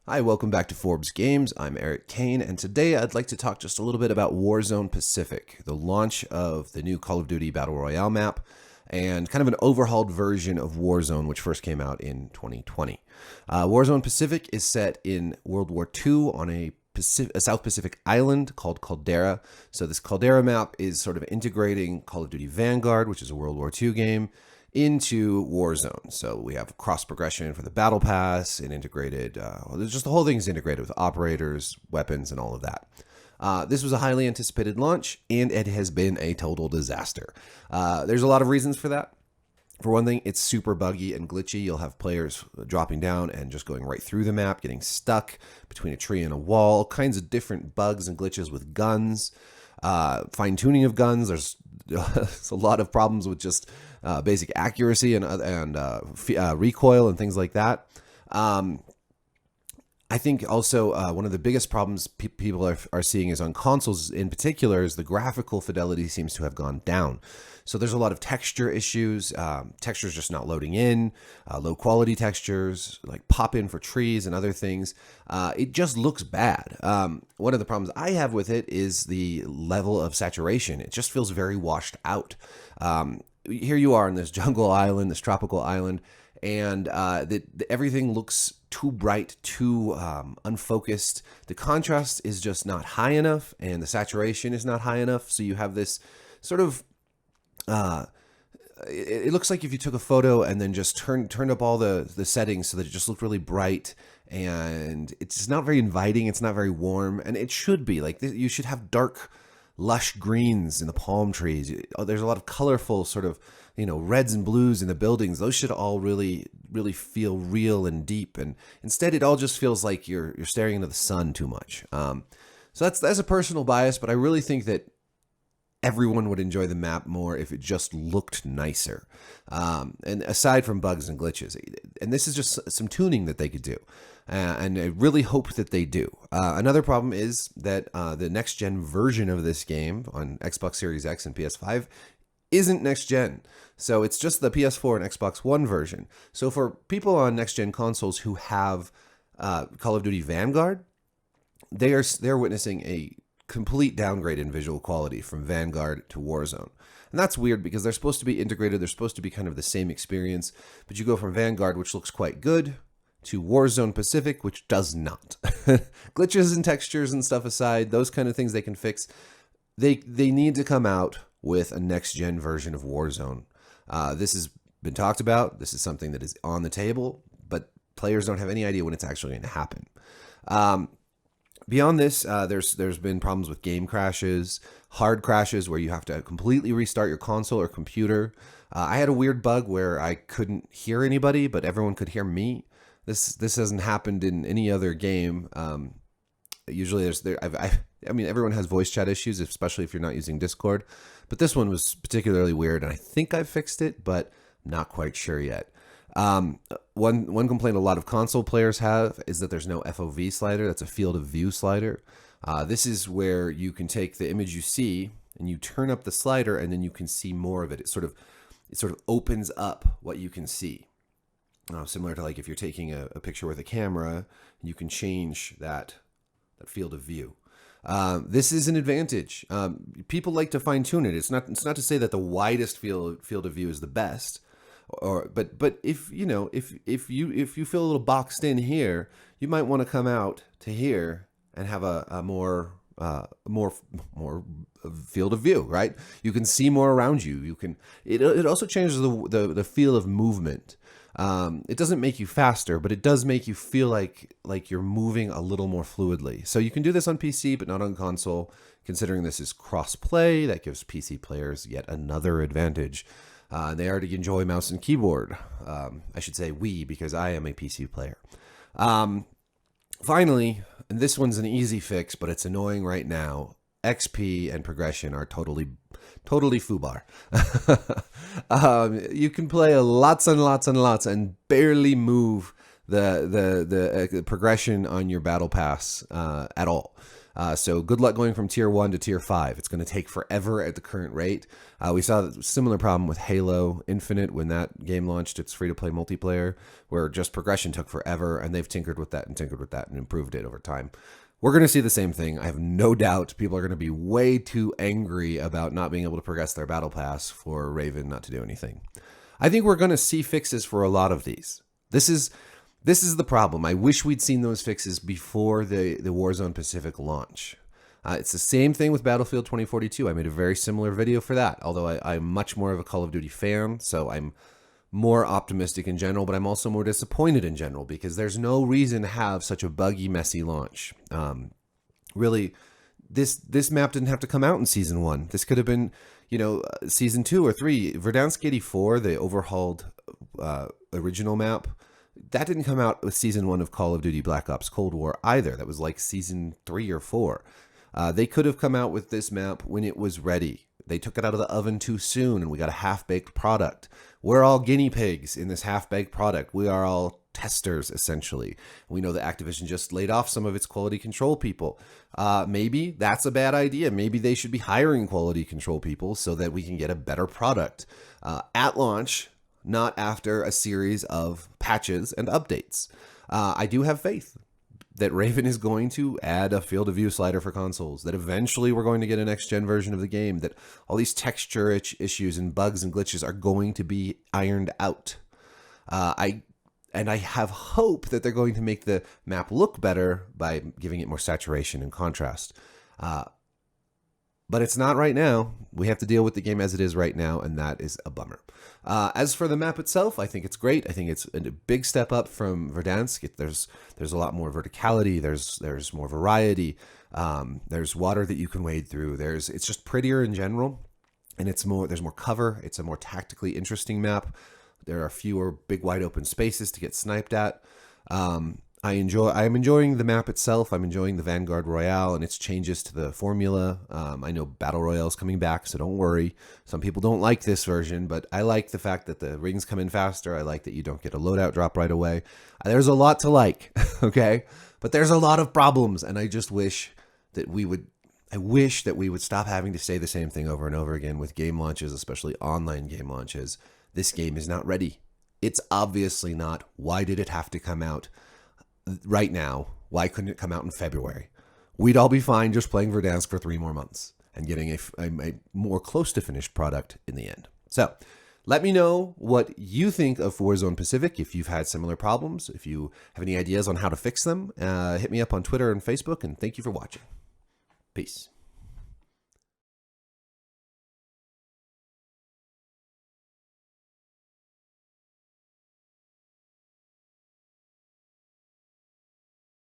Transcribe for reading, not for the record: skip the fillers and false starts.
Hi, welcome back to Forbes Games. I'm Erik Kain, and today I'd like to talk just a little bit about Warzone Pacific, the launch of the new Call of Duty Battle Royale map, and kind of an overhauled version of Warzone, which first came out in 2020. Warzone Pacific is set in World War II on a South Pacific island called Caldera. So this Caldera map is sort of integrating Call of Duty Vanguard, which is a World War II game, into Warzone. So we have cross progression for the battle pass and integrated, just the whole thing is integrated with operators, weapons, and all of that. This was a highly anticipated launch, and it has been a total disaster. There's a lot of reasons for that. For one thing, it's super buggy and glitchy. You'll have players dropping down and just going right through the map, getting stuck between a tree and a wall, all kinds of different bugs and glitches with guns, fine-tuning of guns. There's a lot of problems with just basic accuracy and recoil and things like that. I think also one of the biggest problems people are seeing is on consoles in particular is the graphical fidelity seems to have gone down. So there's a lot of texture issues, textures just not loading in, low quality textures, like pop in for trees and other things. It just looks bad. One of the problems I have with it is the level of saturation. It just feels very washed out. Here you are on this jungle island, this tropical island, and everything looks too bright, too unfocused. The contrast is just not high enough, and the saturation is not high enough. So you have this sort of it looks like if you took a photo and then just turned up all the settings so that it just looked really bright, and it's not very inviting. It's not very warm, and it should be like you should have dark, lush greens in the palm trees. There's a lot of colorful sort of, reds and blues in the buildings. Those should all really feel real and deep. And instead, it all just feels like you're staring into the sun too much. So that's a personal bias, but I really think that everyone would enjoy the map more if it just looked nicer. And aside from bugs and glitches, and this is just some tuning that they could do. And I really hope that they do. Another problem is that the next-gen version of this game on Xbox Series X and PS5 isn't next-gen. So it's just the PS4 and Xbox One version. So for people on next-gen consoles who have Call of Duty Vanguard, they're witnessing a complete downgrade in visual quality from Vanguard to Warzone. And that's weird because they're supposed to be integrated. They're supposed to be kind of the same experience. But you go from Vanguard, which looks quite good, to Warzone Pacific, which does not. Glitches and textures and stuff aside, those kind of things they can fix. They need to come out with a next-gen version of Warzone. This has been talked about. This is something that is on the table, but players don't have any idea when it's actually going to happen. Beyond this, there's been problems with game crashes, hard crashes where you have to completely restart your console or computer. I had a weird bug where I couldn't hear anybody, but everyone could hear me. This hasn't happened in any other game. Usually everyone has voice chat issues, especially if you're not using Discord. But this one was particularly weird, and I think I fixed it, but I'm not quite sure yet. One complaint a lot of console players have is that there's no FOV slider. That's a field of view slider. This is where you can take the image you see and you turn up the slider, and then you can see more of it. It sort of opens up what you can see. Similar to like if you're taking a picture with a camera, you can change that field of view. This is an advantage. People like to fine tune it. It's not to say that the widest field of view is the best, but if you feel a little boxed in here, you might want to come out to here and have a more field of view, right? You can see more around you. It also changes the feel of movement. It doesn't make you faster, but it does make you feel like you're moving a little more fluidly. So you can do this on PC, but not on console. Considering this is cross-play, that gives PC players yet another advantage. They already enjoy mouse and keyboard. I should say we, because I am a PC player. Finally, and this one's an easy fix, but it's annoying right now. XP and progression are totally foobar. You can play lots and lots and lots and barely move the progression on your battle pass at all. So good luck going from tier 1 to tier 5. It's going to take forever at the current rate. We saw a similar problem with Halo Infinite when that game launched. It's free-to-play multiplayer, where just progression took forever, and they've tinkered with that and improved it over time. We're going to see the same thing. I have no doubt people are going to be way too angry about not being able to progress their battle pass for Raven not to do anything. I think we're going to see fixes for a lot of these. This is the problem. I wish we'd seen those fixes before the Warzone Pacific launch. It's the same thing with Battlefield 2042. I made a very similar video for that, although I'm much more of a Call of Duty fan, so I'm more optimistic in general, but I'm also more disappointed in general because there's no reason to have such a buggy, messy launch. Really, this map didn't have to come out in Season 1. This could have been, Season 2 or 3. Verdansk 84, the overhauled original map, that didn't come out with Season 1 of Call of Duty Black Ops Cold War either. That was like Season 3 or 4. They could have come out with this map when it was ready. They took it out of the oven too soon, and we got a half-baked product. We're all guinea pigs in this half-baked product. We are all testers, essentially. We know that Activision just laid off some of its quality control people. Maybe that's a bad idea. Maybe they should be hiring quality control people so that we can get a better product at launch, not after a series of patches and updates. I do have faith that Raven is going to add a field of view slider for consoles, that eventually we're going to get a next-gen version of the game, that all these texture issues and bugs and glitches are going to be ironed out. I have hope that they're going to make the map look better by giving it more saturation and contrast. But it's not right now. We have to deal with the game as it is right now, and that is a bummer. As for the map itself, I think it's great. I think it's a big step up from Verdansk. There's a lot more verticality. There's more variety. There's water that you can wade through. It's just prettier in general, and there's more cover. It's a more tactically interesting map. There are fewer big wide open spaces to get sniped at. I am enjoying the map itself. I'm enjoying the Vanguard Royale and its changes to the formula. I know Battle Royale is coming back, so don't worry. Some people don't like this version, but I like the fact that the rings come in faster. I like that you don't get a loadout drop right away. There's a lot to like, okay? But there's a lot of problems, and I just wish that we would stop having to say the same thing over and over again with game launches, especially online game launches. This game is not ready. It's obviously not. Why did it have to come out right now? Why couldn't it come out in February? We'd all be fine just playing Verdansk for 3 more months and getting a more close to finished product in the end. So let me know what you think of Warzone Pacific. If you've had similar problems, if you have any ideas on how to fix them, hit me up on Twitter and Facebook, and thank you for watching. Peace.